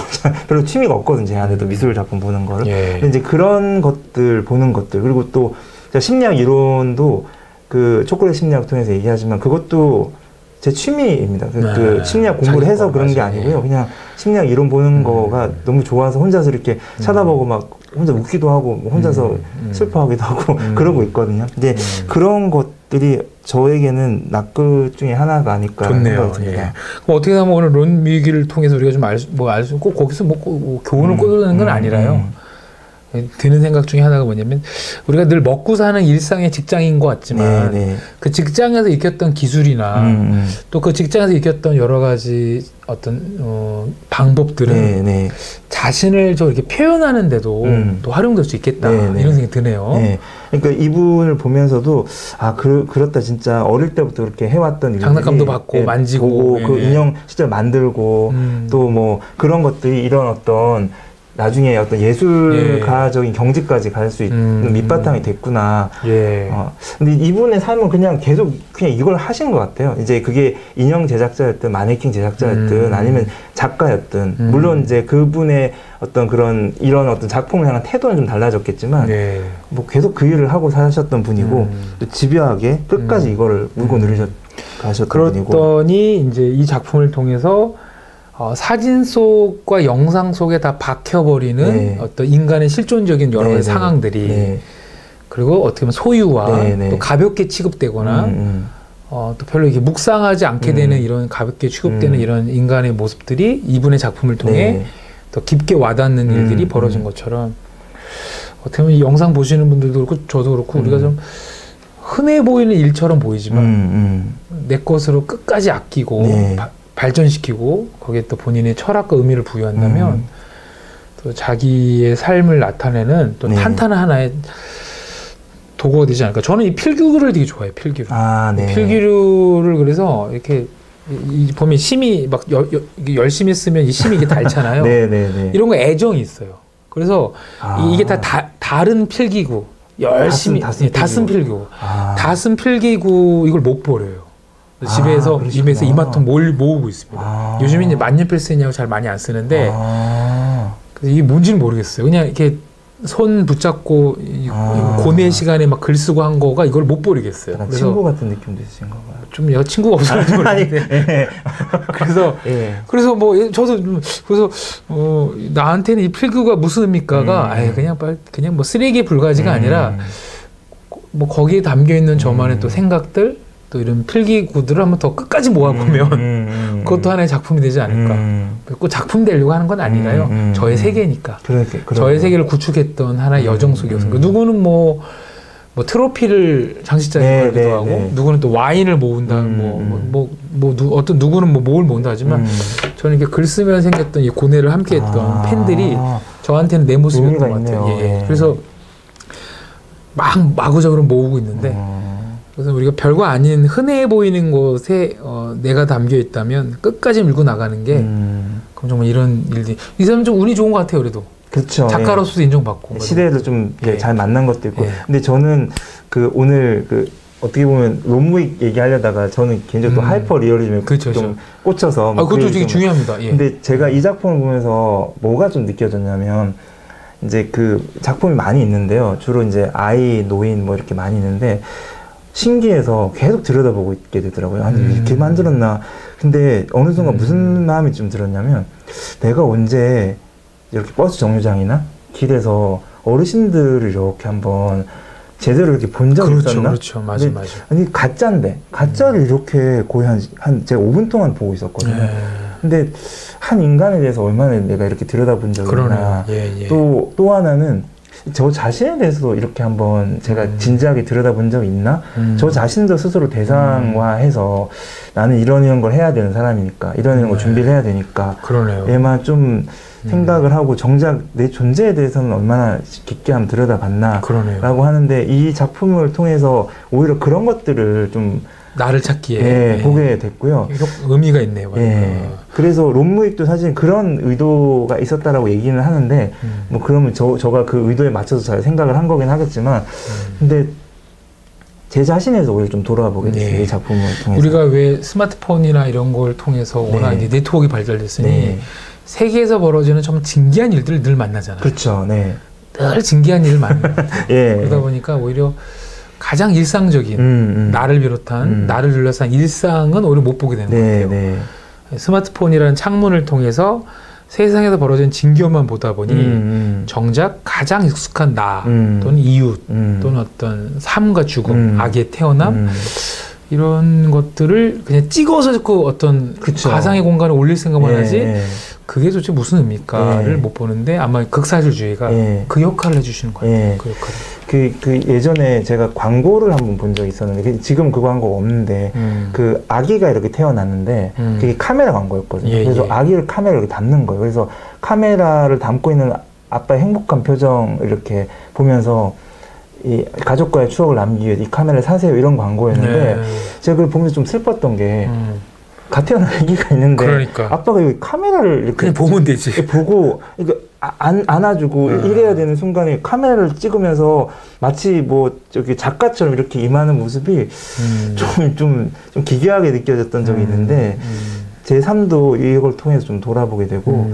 별로 취미가 없거든 제 아내도 미술 작품 보는 거를. 근데 이제 그런 것들 보는 것들 그리고 또 제가 심리학 이론도 그 초콜릿 심리학 통해서 얘기하지만 그것도 제 취미입니다. 그 심리학 공부를 해서 그런 게 아니고요. 그냥 심리학 이론 보는 거가 너무 좋아서 혼자서 이렇게 쳐다보고 막 혼자 웃기도 하고 혼자서 슬퍼하기도 하고 그러고 있거든요. 근데 그런 것들이 저에게는 낯끝 중에 하나가 아닐까 생각이 듭니다. 그럼 어떻게 보면 오늘 론 뮤익을 통해서 우리가 좀 알 수 꼭 거기서 뭐 교훈을 꽂아내는 건 아니라요. 드는 생각 중에 하나가 뭐냐면 우리가 늘 먹고 사는 일상의 직장인 것 같지만 그 직장에서 익혔던 기술이나 또 그 직장에서 익혔던 여러 가지 어떤 방법들은 자신을 좀 이렇게 표현하는데도 또 활용될 수 있겠다 이런 생각이 드네요. 그러니까 이분을 보면서도 그렇다 진짜 어릴 때부터 그렇게 해왔던 일들이 장난감도 받고 만지고 그 인형 실제 만들고 또 뭐 그런 것들이 이런 어떤 나중에 어떤 예술가적인 경지까지 갈 수 있는 밑바탕이 됐구나. 근데 이분의 삶은 그냥 계속 그냥 이걸 하신 것 같아요. 이제 그게 인형 제작자였든 마네킹 제작자였든 아니면 작가였든 물론 이제 그분의 어떤 이런 어떤 작품을 향한 태도는 좀 달라졌겠지만 뭐 계속 그 일을 하고 사셨던 분이고 또 집요하게 끝까지 이거를 물고 늘으셨던 분이고. 그랬더니 이제 이 작품을 통해서 사진 속과 영상 속에 다 박혀버리는 어떤 인간의 실존적인 여러 가지 상황들이 그리고 어떻게 보면 소유와 또 가볍게 취급되거나 또 별로 이렇게 묵상하지 않게 되는 이런 가볍게 취급되는 이런 인간의 모습들이 이분의 작품을 통해 더 깊게 와닿는 일들이 벌어진 것처럼 어떻게 보면 이 영상 보시는 분들도 그렇고 저도 그렇고 우리가 좀 흔해 보이는 일처럼 보이지만 내 것으로 끝까지 아끼고 발전시키고 거기에 또 본인의 철학과 의미를 부여한다면 또 자기의 삶을 나타내는 또 탄탄한 하나의 도구가 되지 않을까. 저는 이 필기류를 되게 좋아해요. 필기류. 필기류를 그래서 이렇게 보면 심이 막 열심히 쓰면 이 심이 이게 닳잖아요. 네네네. 이런 거 애정이 있어요. 그래서 이게 다른 필기구 열심히 다쓴 필기구 다쓴 필기구 이걸 못 버려요. 집에서 입에서 이마통 모으고 있습니다. 요즘 이제 만년필 쓰냐고 잘 많이 안 쓰는데 그래서 이게 뭔지는 모르겠어요. 그냥 이렇게 손 붙잡고 고뇌 시간에 막 글 쓰고 한 거가 이걸 못 버리겠어요. 그래서 친구 같은 느낌도 있으신가 봐요. 좀 내가 친구가 없어서 모르겠는데 그래서 뭐 저도 그래서 나한테는 이 필기구가 무슨 의미일까가 그냥 뭐 쓰레기에 불과하지가 아니라 뭐 거기에 담겨 있는 저만의 또 생각들 또 이런 필기구들을 한번 더 끝까지 모아보면 그것도 하나의 작품이 되지 않을까. 꼭 작품 되려고 하는 건 아니라요. 저의 세계니까. 저의 세계를 구축했던 하나의 여정 속이었으니까. 누구는 뭐 트로피를 장식장에 걸기도 하고, 누구는 또 와인을 모은다, 어떤 누구는 뭐 뭘 모은다 하지만, 저는 이렇게 글 쓰면 생겼던 이 고뇌를 함께 했던 팬들이 저한테는 내 모습이었던 것 같아요. 그래서 마구적으로 모으고 있는데, 그래서 우리가 별거 아닌 흔해 보이는 곳에 내가 담겨 있다면 끝까지 밀고 나가는 게 그럼 정말 이런 일들이 이 사람은 좀 운이 좋은 것 같아요. 그래도 그렇죠. 작가로서도 인정받고 시대를 좀 잘 만난 것도 있고 근데 저는 오늘 어떻게 보면 론무익 얘기하려다가 저는 개인적으로 또 하이퍼 리얼리즘에 좀 꽂혀서 그것도 되게 중요합니다. 근데 제가 이 작품을 보면서 뭐가 좀 느껴졌냐면 이제 그 작품이 많이 있는데요. 주로 이제 아이, 노인 뭐 이렇게 많이 있는데 신기해서 계속 들여다보고 있게 되더라고요. 아니, 이렇게 만들었나. 근데 어느 순간 무슨 마음이 좀 들었냐면, 내가 언제 이렇게 버스 정류장이나 길에서 어르신들을 이렇게 한번 제대로 이렇게 본 적이 있었나? 그렇죠. 맞아. 아니, 가짜인데. 가짜를 이렇게 거의 제가 5분 동안 보고 있었거든요. 근데 한 인간에 대해서 얼마나 내가 이렇게 들여다본 적이 있나. 또 하나는 저 자신에 대해서도 이렇게 한번 제가 진지하게 들여다본 적이 있나? 저 자신도 스스로 대상화해서 나는 이런 걸 해야 되는 사람이니까 이런 걸 준비를 해야 되니까 얘만 좀 생각을 하고 정작 내 존재에 대해서는 얼마나 깊게 한번 들여다봤나 라고 하는데 이 작품을 통해서 오히려 그런 것들을 좀 나를 찾기에 보게 됐고요. 의미가 있네요. 그래서 론무익도 사실 그런 의도가 있었다라고 얘기는 하는데 뭐 그러면 저가 그 의도에 맞춰서 잘 생각을 한 거긴 하겠지만 근데 제 자신에서 오히려 좀 돌아보게 됐어요. 이 작품을 통해서. 우리가 왜 스마트폰이나 이런 걸 통해서 워낙 이제 네트워크가 발달됐으니 세계에서 벌어지는 좀 진기한 일들을 늘 만나잖아요. 그렇죠. 늘 진기한 일을 만나요. 그러다 보니까 오히려 가장 일상적인 나를 비롯한 나를 둘러싼 일상은 오히려 못 보게 되는 것 같아요. 스마트폰이라는 창문을 통해서 세상에서 벌어진 진기업만 보다 보니 정작 가장 익숙한 나 또는 이웃 또는 어떤 삶과 죽음, 악의 태어남 이런 것들을 그냥 찍어서 그 어떤 가상의 공간에 올릴 생각만 하지 그게 도대체 무슨 의미일까를 못 보는데 아마 극사실주의가 그 역할을 해주시는 것 같아요. 그 역할을. 그 예전에 제가 광고를 한번 본 적이 있었는데 지금 그 광고가 없는데 그 아기가 이렇게 태어났는데 그게 카메라 광고였거든요. 그래서 아기를 카메라로 이렇게 담는 거예요. 그래서 카메라를 담고 있는 아빠의 행복한 표정을 이렇게 보면서 이 가족과의 추억을 남기기 위해 이 카메라를 사세요 이런 광고였는데 제가 그걸 보면서 좀 슬펐던 게 갓 태어난 아기가 있는데 아빠가 여기 카메라를 이렇게 그냥 보면 되지. 보고 안아주고 이래야 되는 순간에 카메라를 찍으면서 마치 뭐 저기 작가처럼 이렇게 임하는 모습이 좀 기괴하게 느껴졌던 적이 있는데 제 삶도 이걸 통해서 좀 돌아보게 되고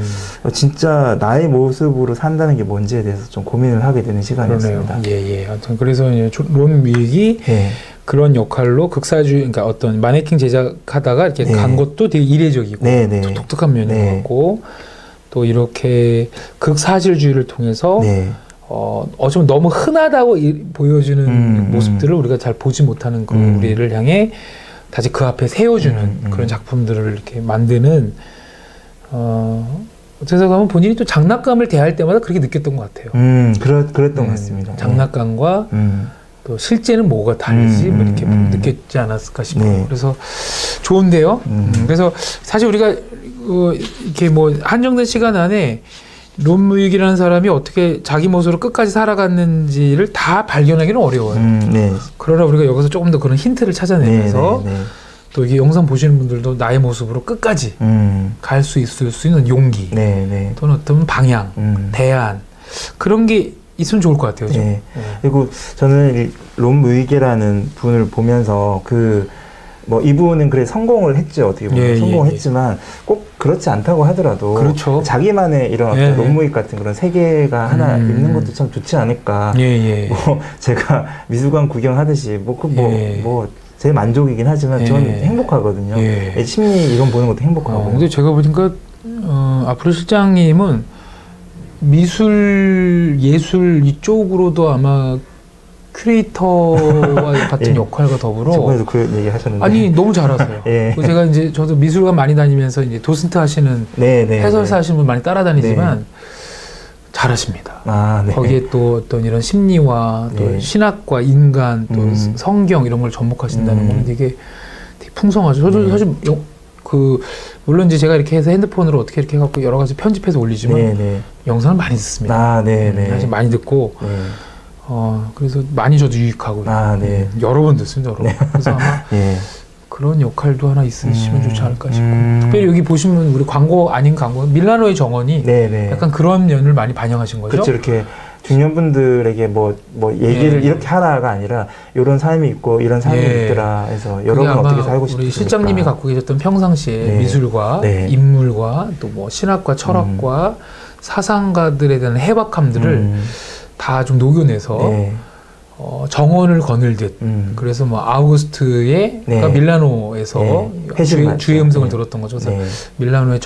진짜 나의 모습으로 산다는 게 뭔지에 대해서 좀 고민을 하게 되는 시간이었습니다. 아무튼 그래서 론무익이 그런 역할로 극사주의, 그러니까 어떤 마네킹 제작하다가 이렇게 간 것도 되게 이례적이고 독특한 면인 것 같고 또 이렇게 극사실주의를 통해서 어쩌면 너무 흔하다고 보여지는 모습들을 우리가 잘 보지 못하는 그 우리를 향해 다시 그 앞에 세워주는 그런 작품들을 이렇게 만드는 어떻게 보면 본인이 또 장난감을 대할 때마다 그렇게 느꼈던 것 같아요. 그랬던 것 같습니다. 장난감과 또 실제는 뭐가 다르지 뭐 이렇게 느꼈지 않았을까 싶어요. 그래서 좋은데요. 그래서 사실 우리가 이렇게 뭐 한정된 시간 안에 론무익이라는 사람이 어떻게 자기 모습으로 끝까지 살아갔는지를 다 발견하기는 어려워요. 그러나 우리가 여기서 조금 더 그런 힌트를 찾아내면서 또 이게 영상 보시는 분들도 나의 모습으로 끝까지 갈 수 있을 수 있는 용기, 또는 어떤 방향, 대안 그런 게 있으면 좋을 것 같아요. 네. 그리고 저는 론 무이게라는 분을 보면서 뭐 이분은 그래 성공을 했죠. 어떻게 보면 성공을 했지만 꼭 그렇지 않다고 하더라도 그렇죠. 자기만의 이런 론 무익 같은 그런 세계가 하나 있는 것도 참 좋지 않을까. 뭐 제가 미술관 구경하듯이 뭐 제 만족이긴 하지만 저는 행복하거든요. 심리 이런 보는 것도 행복하고. 근데 제가 보니까 앞으로 실장님은 미술 예술 이쪽으로도 아마 큐레이터와 같은 역할과 더불어 저번에도 그 얘기 하셨는데 아니 너무 잘하세요. 제가 이제 저도 미술관 많이 다니면서 이제 도슨트 하시는 해설사 하시는 분 많이 따라다니지만 잘하십니다. 거기에 또 어떤 이런 심리와 또 신학과 인간 또 성경 이런 걸 접목하신다는 건 되게 풍성하죠. 저도 사실 물론 이제 제가 이렇게 해서 핸드폰으로 어떻게 이렇게 해갖고 여러 가지 편집해서 올리지만 영상을 많이 듣습니다. 사실 많이 듣고 그래서 많이 저도 유익하고 여러 번 듣습니다. 여러 번. 그래서 아마 그런 역할도 하나 있으시면 좋지 않을까 싶고 특별히 여기 보시면 우리 광고 아닌 광고 밀라노의 정원이 약간 그런 면을 많이 반영하신 거죠. 그렇죠. 이렇게 중년분들에게 뭐 얘기를 이렇게 하라가 아니라 이런 삶이 있고 이런 삶이 있더라 해서 여러분 어떻게 살고 싶으십니까? 우리 실장님이 갖고 계셨던 평상시에 미술과 인물과 또 뭐 신학과 철학과 사상가들에 대한 해박함들을 다 좀 녹여내서 정원을 거닐듯 그래서 뭐 아우구스트의 그러니까 밀라노에서 주의 음성을 들었던 거죠. 그래서 밀라노의